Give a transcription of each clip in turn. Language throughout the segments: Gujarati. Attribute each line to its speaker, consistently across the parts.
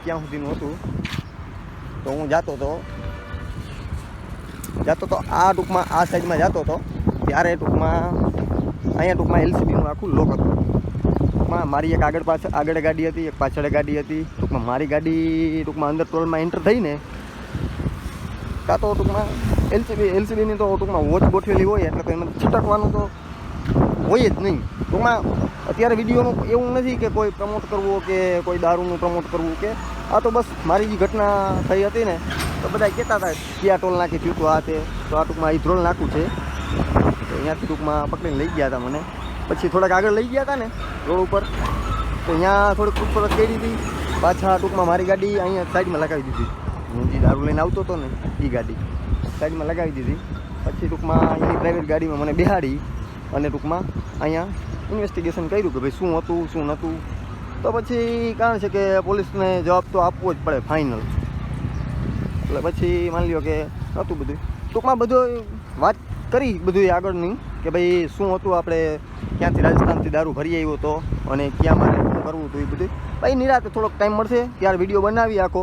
Speaker 1: ક્યાં સુધીનું હતું. તો હું જતો હતો આ ટૂંકમાં આ સાઈડમાં જતો હતો ત્યારે ટૂંકમાં અહીંયા ટૂંકમાં એલસીબીનું આખું લોક હતું. ટૂંકમાં મારી એક આગળ ગાડી હતી, એક પાછળ ગાડી હતી. ટૂંકમાં મારી ગાડી ટૂંકમાં અંદર ટોલમાં એન્ટર થઈને કાં તો ટૂંકમાં એલસીબીની તો ટૂંકમાં વોચ ગોઠવેલી હોય એટલે તો એમાં છટકવાનું તો હોય જ નહીં. ટૂંકમાં અત્યારે વિડીયોનું એવું નથી કે કોઈ પ્રમોટ કરવું કે કોઈ દારૂનું પ્રમોટ કરવું કે આ તો બસ મારી જે ઘટના થઈ હતી ને તો બધા કહેતા હતા ક્યાં ટોલ નાખી થયું હતું આ તે. તો આ ટૂંકમાં એ ધ્રોલ નાખું છે તો અહીંયાથી ટૂંકમાં પકડીને લઈ ગયા હતા મને. પછી થોડાક આગળ લઈ ગયા હતા ને રોડ ઉપર તો અહીંયા થોડીક પૂછપરછ કરી હતી. પાછા ટૂંકમાં મારી ગાડી અહીંયા સાઈડમાં લગાવી દીધી. હું જે દારૂ લઈને આવતો હતો ને એ ગાડી સાઈડમાં લગાવી દીધી. પછી ટૂંકમાં એની પ્રાઇવેટ ગાડીમાં મને બેહાડી અને ટૂંકમાં અહીંયા ઇન્વેસ્ટિગેશન કર્યું કે ભાઈ શું હતું શું નહોતું. તો પછી કારણ છે કે પોલીસને જવાબ તો આપવો જ પડે ફાઇનલ. એટલે પછી માની લ્યો કે નહોતું બધું. ટૂંકમાં બધું વાત કરી બધું આગળની કે ભાઈ શું હતું, આપણે ક્યાંથી રાજસ્થાનથી દારૂ ભરી આવ્યો હતો અને ક્યાં મારે શું કરવું હતું એ બધું. ભાઈ નિરાતે થોડોક ટાઈમ મળશે ત્યારે વિડીયો બનાવી આખો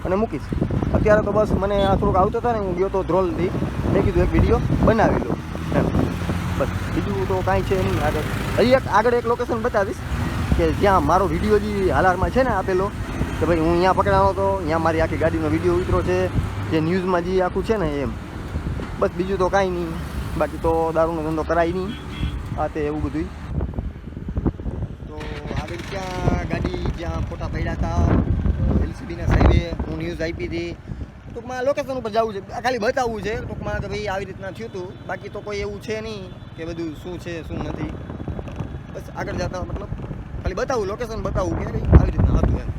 Speaker 1: અને મૂકીશ. અત્યારે તો બસ મને આ થોડુંક આવતો હતો ને હું ગયો તો ધ્રોલથી, મેં કીધું એક વિડીયો બનાવી લો એમ. બસ બીજું તો કાંઈ છે નહીં. આગળ એક લોકેશન બતાવીશ કે જ્યાં મારો વિડીયો જે હાલારમાં છે ને આપેલો કે ભાઈ હું અહીંયા પકડાણો હતો, અહીંયા મારી આખી ગાડીનો વિડીયો ઉતરો છે જે ન્યૂઝમાં જે આખું છે ને એમ. બસ બીજું તો કાંઈ નહીં. બાકી તો દારૂનો ધંધો કરાય નહીં આ તે એવું બધું. તો આગળ ત્યાં ગાડી જ્યાં ફોટા પડ્યા હતા એલસીબીના સાહેબે હું ન્યૂઝ આપી હતી. ટૂંકમાં લોકેશન ઉપર જવું છે, ખાલી બતાવવું છે ટૂંકમાં કે ભાઈ આવી રીતના થયું હતું. બાકી તો કોઈ એવું છે નહીં કે બધું શું છે શું નથી. બસ આગળ જતા મતલબ ખાલી બતાવું, લોકેશન બતાવવું કે ભાઈ આવી રીતના હતું એમ.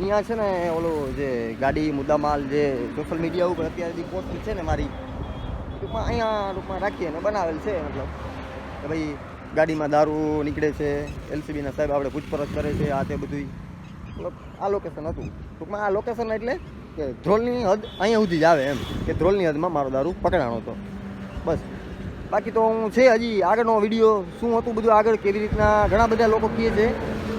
Speaker 1: અહીંયા છે ને ઓલું જે ગાડી મુદ્દામાલ જે સોશિયલ મીડિયા ઉપર અત્યારે પોસ્ટ છે ને મારી ટૂંકમાં અહીંયા ટૂંકમાં રાખીએ અને બનાવેલ છે. મતલબ કે ભાઈ ગાડીમાં દારૂ નીકળે છે, એલસીબીના સાહેબ આપણે પૂછપરછ કરે છે આ તે બધું. મતલબ આ લોકેશન હતું ટૂંકમાં. આ લોકેશન એટલે કે ધ્રોલની હદ અહીંયા સુધી જ આવે એમ કે ધ્રોલની હદમાં મારો દારૂ પકડાણો હતો બસ. બાકી તો હું છે હજી આગળનો વિડીયો શું હતું બધું આગળ કેવી રીતના ઘણા બધા લોકો કહે છે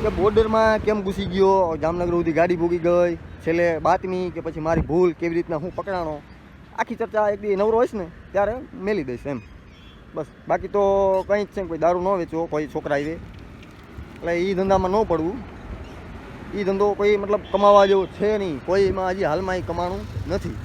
Speaker 1: કે બોર્ડરમાં કેમ ઘૂસી ગયો, જામનગર સુધી ગાડી ભૂગી ગઈ, છેલ્લે બાતમી કે પછી મારી ભૂલ કેવી રીતના હું પકડાણો, આખી ચર્ચા એક દી નવરો હોઈશ ને ત્યારે મેલી દઈશ એમ બસ. બાકી તો કંઈ જ છે કોઈ દારૂ ન વેચવો કોઈ છોકરા આવે એટલે એ ધંધામાં ન પડવું. એ ધંધો કોઈ મતલબ કમાવા જેવો છે નહીં, કોઈ એમાં હજી હાલમાં એ કમાણું નથી.